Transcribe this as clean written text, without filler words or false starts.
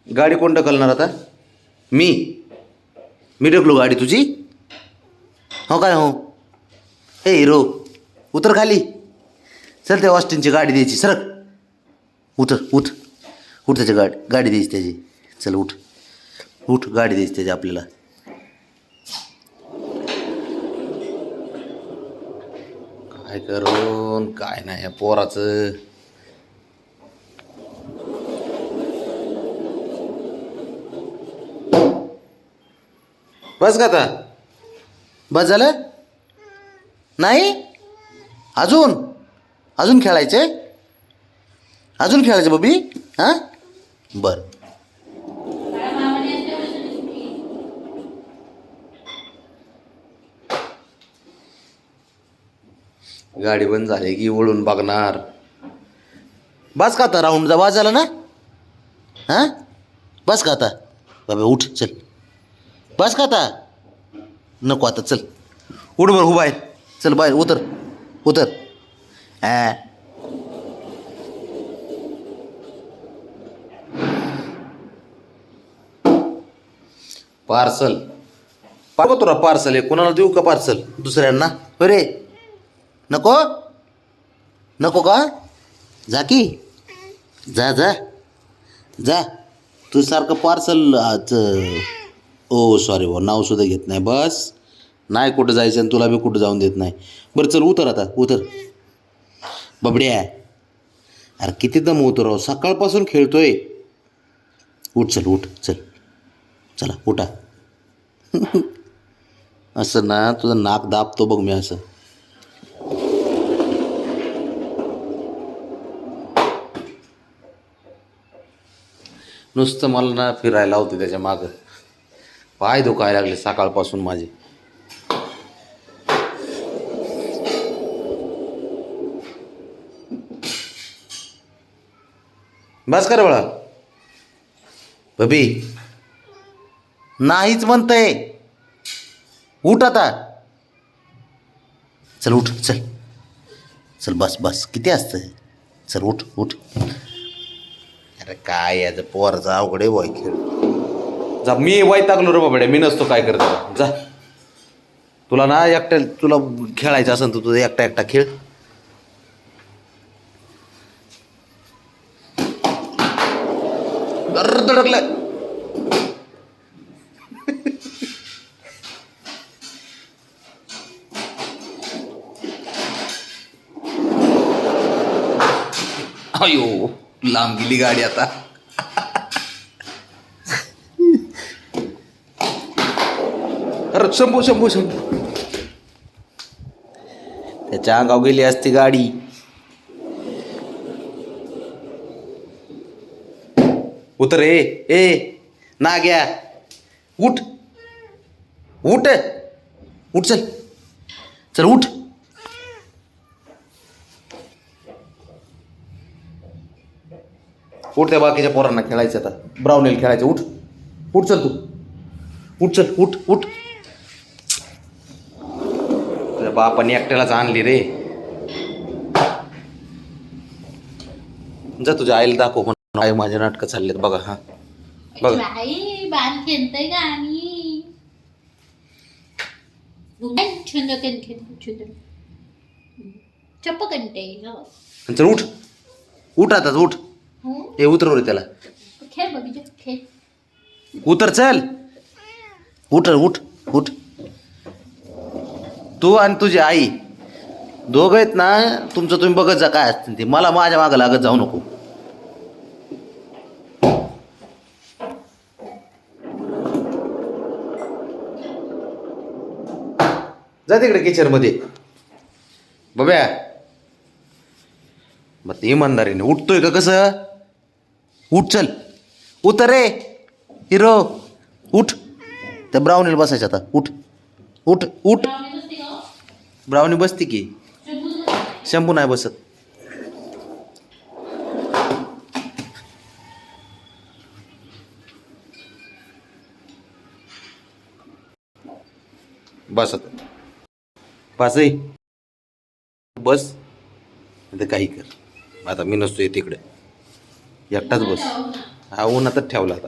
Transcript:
गाडी कोण ढकलणार आता? मी मी ढकलू गाडी तुझी? हो काय हो? हे हिरो उतर खाली. चल त्या ऑस्टिनची गाडी द्यायची. सरक उतर. उठ त्याची गाडी द्यायची त्याची. चल उठ गाडी द्यायची त्याची आपल्याला. काय करून काय नाही या पोराचं. बस का आता? बस झालं नाही? अजून खेळायचे? अजून खेळायचे बबी? हां बरं. गाडी बंद झाली की वळून बघणार. बस का आता? राऊंड जा झाला ना? हां बस का आता? बाबा उठ चल. बस का आता? नको आता चल. उठ बरं. हो बाहेर चल. बाहेर उतर. पार्सल पाठव तुला. पार्सल आहे. कोणाला देऊ का पार्सल? दुसऱ्यांना? अरे नको का? जा की जा. तू सारखं पार्सल आज. ओ सॉरी भाऊ, नाव सुद्धा घेत नाही. बस नाही कुठं जायचं आणि तुला बी कुठं जाऊन देत नाही. बरं चल उतर आता. उतर बबड्या. अरे किती दम उतराव. सकाळपासून खेळतोय. उठ चल. चला उठा. असं ना तुझं नाक दाबतो बघ मी असं. नुसतं मला ना फिरायला होते त्याच्या मागं. पाय दुखायला लागले सकाळपासून माझे. बस कर बळा. बबी नाहीच म्हणतंय. उठ आता. चल उठ चल. बस किती असतं? चल उठ. अरे काय याचं पोरचा अवघड आहे बॉय खेळ. जा. मी वैतागलो रे बाबड्या. मी नसतो काय करतो. जा. तुला ना तुला खेळायचं असेल तर तुझं एकटा खेळ. धडकलं. अयो लांब गेली गाडी आता. अरे शंभू. त्याच्या अंगावर गेली असती गाडी. उतर. ए नाग्या उठ चल उठ. त्या बाकीच्या पोरांना खेळायचं आता. ब्राउनेल खेळायचं. उठ चल तू. उठ. तुझ्या बापाने एकट्यालाच आणली रे. जा तुझ्या आईला दाखव म्हणून. आई माझे नाटकं चाललेत बघा. हा बघा. चल उठ आता. हे उतरव रे त्याला. उतर चल. उठ. तू आणि तुझी आई दोघं आहेत ना. तुमचं तुम्ही बघत जा काय असतील ते. मला माझ्या मागं लागत जाऊ नको. जा तिकडे किचन मध्ये. बब्या मग इमानदारीने उठतोय का कसं? उठ चल. उतर रे हिरो. उठ. त्या ब्राउनीला बसायचं आता. उठ. ब्राउनी बसती की. शंभू नाही बसत. बसत बस. काही कर. आता मी नसतोय तिकडे. एकटाच बस. हा उन्हातच ठेवला आता.